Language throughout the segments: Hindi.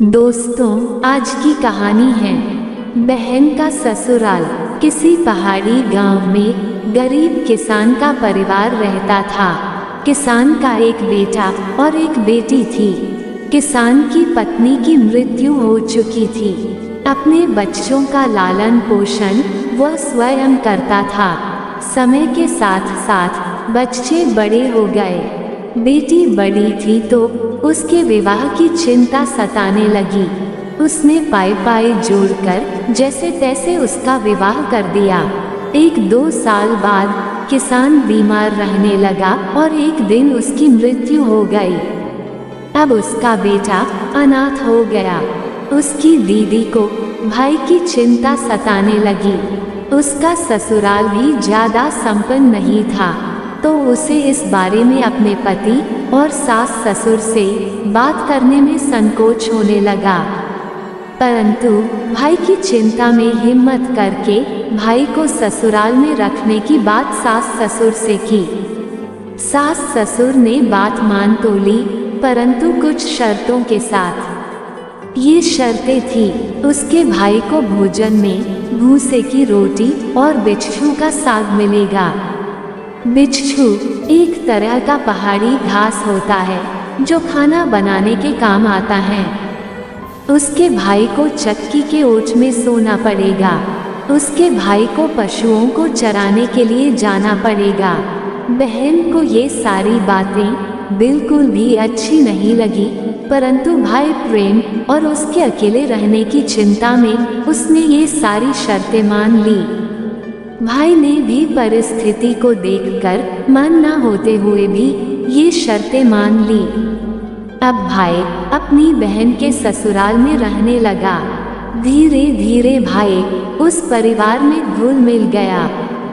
दोस्तों, आज की कहानी है बहन का ससुराल। किसी पहाड़ी गांव में गरीब किसान का परिवार रहता था। किसान का एक बेटा और एक बेटी थी। किसान की पत्नी की मृत्यु हो चुकी थी। अपने बच्चों का लालन पोषण वह स्वयं करता था। समय के साथ साथ बच्चे बड़े हो गए। बेटी बड़ी थी तो उसके विवाह की चिंता सताने लगी। उसने पाई जोड़कर जैसे तैसे उसका विवाह कर दिया। 1-2 साल बाद किसान बीमार रहने लगा और एक दिन उसकी मृत्यु हो गई। अब उसका बेटा अनाथ हो गया। उसकी दीदी को भाई की चिंता सताने लगी। उसका ससुराल भी ज्यादा संपन्न नहीं था, तो उसे इस बारे में अपने पति और सास ससुर से बात करने में संकोच होने लगा। परंतु भाई की चिंता में हिम्मत करके भाई को ससुराल में रखने की बात सास ससुर से की। सास ससुर ने बात मान तो ली, परंतु कुछ शर्तों के साथ। ये शर्तें थी, उसके भाई को भोजन में भूसे की रोटी और बिच्छू का साग मिलेगा। बिच्छू एक तरह का पहाड़ी घास होता है जो खाना बनाने के काम आता है। उसके भाई को चक्की के ओट में सोना पड़ेगा। उसके भाई को पशुओं को चराने के लिए जाना पड़ेगा। बहन को ये सारी बातें बिल्कुल भी अच्छी नहीं लगी, परंतु भाई प्रेम और उसके अकेले रहने की चिंता में उसने ये सारी शर्तें मान ली। भाई ने भी परिस्थिति को देखकर मन न होते हुए भी ये शर्तें मान ली। अब भाई अपनी बहन के ससुराल में रहने लगा। धीरे धीरे भाई उस परिवार में घुल मिल गया।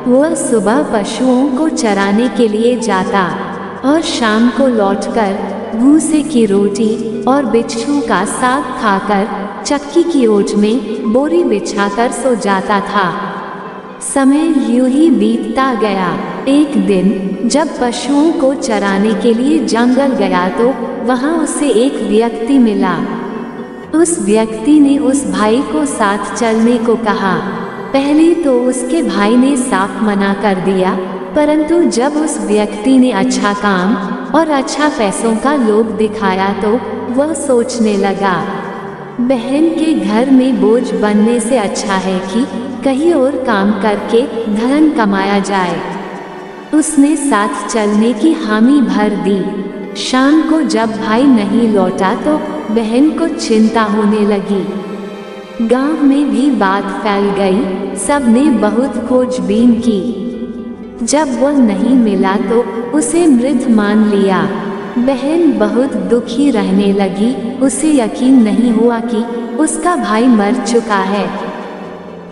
वह सुबह पशुओं को चराने के लिए जाता और शाम को लौटकर भूसे की रोटी और बिच्छू का साग खाकर चक्की की ओट में बोरी बिछाकर सो जाता था। समय यूं ही बीतता गया। एक दिन जब पशुओं को चराने के लिए जंगल गया तो वहां उसे एक व्यक्ति मिला। उस व्यक्ति ने उस भाई को साथ चलने को कहा। पहले तो उसके भाई ने साफ मना कर दिया, परंतु जब उस व्यक्ति ने अच्छा काम और अच्छा पैसों का लोभ दिखाया तो वह सोचने लगा, बहन के घर में बोझ बनने से अच्छा है कि कहीं और काम करके धन कमाया जाए। उसने साथ चलने की हामी भर दी। शाम को जब भाई नहीं लौटा तो बहन को चिंता होने लगी। गांव में भी बात फैल गई। सबने बहुत खोजबीन की। जब वह नहीं मिला तो उसे मृत मान लिया। बहन बहुत दुखी रहने लगी। उसे यकीन नहीं हुआ कि उसका भाई मर चुका है।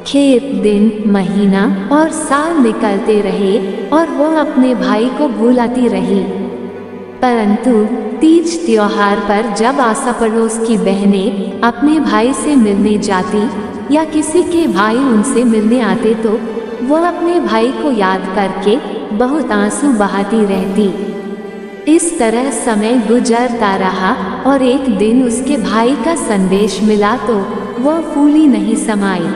खेत, दिन, महीना और साल निकलते रहे और वह अपने भाई को भुलाती रही। परंतु तीज त्योहार पर जब आसा पड़ोस की बहनें अपने भाई से मिलने जाती या किसी के भाई उनसे मिलने आते तो वह अपने भाई को याद करके बहुत आंसू बहाती रहती। इस तरह समय गुजरता रहा और एक दिन उसके भाई का संदेश मिला तो वह फूली नहीं समाई।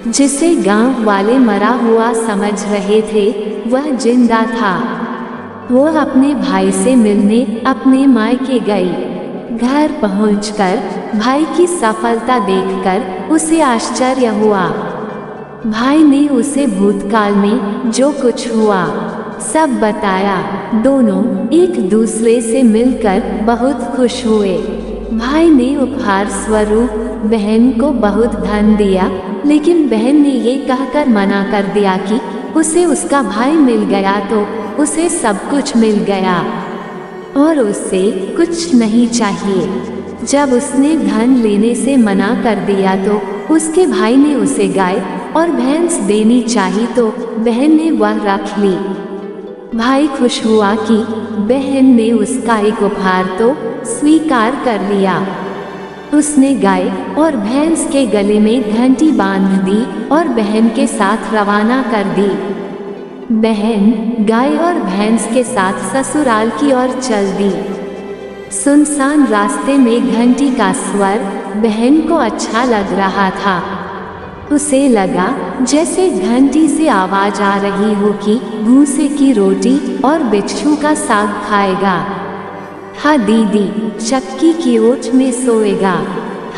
जिसे गांव वाले मरा हुआ समझ रहे थे वह जिंदा था। वह अपने भाई से मिलने अपने मायके गई। घर पहुंचकर भाई की सफलता देखकर उसे आश्चर्य हुआ। भाई ने उसे भूतकाल में जो कुछ हुआ सब बताया। दोनों एक दूसरे से मिलकर बहुत खुश हुए। भाई ने उपहार स्वरूप बहन को बहुत धन दिया, लेकिन बहन ने ये कहकर मना कर दिया कि उसे उसका भाई मिल गया तो उसे सब कुछ मिल गया और उससे कुछ नहीं चाहिए। जब उसने धन लेने से मना कर दिया तो उसके भाई ने उसे गाय और भैंस देनी चाहिए तो बहन ने वह रख ली। भाई खुश हुआ कि बहन ने उसका एक उपहार तो स्वीकार कर लिया। उसने गाय और भैंस के गले में घंटी बांध दी और बहन के साथ रवाना कर दी। बहन गाय और भैंस के साथ ससुराल की ओर चल दी। सुनसान रास्ते में घंटी का स्वर बहन को अच्छा लग रहा था। उसे लगा जैसे घंटी से आवाज आ रही हो कि भूसे की रोटी और बिच्छू का साग खाएगा। हाँ दीदी, चक्की की ओट में सोएगा।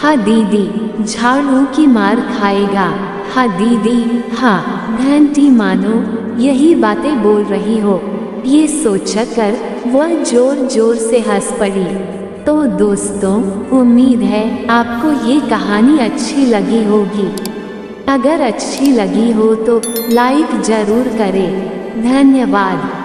हाँ दीदी, झाड़ू की मार खाएगा। हाँ दीदी, हाँ घंटी मानो यही बातें बोल रही हो। ये सोचकर वह जोर जोर से हंस पड़ी। तो दोस्तों, उम्मीद है आपको ये कहानी अच्छी लगी होगी। अगर अच्छी लगी हो तो लाइक जरूर करें। धन्यवाद।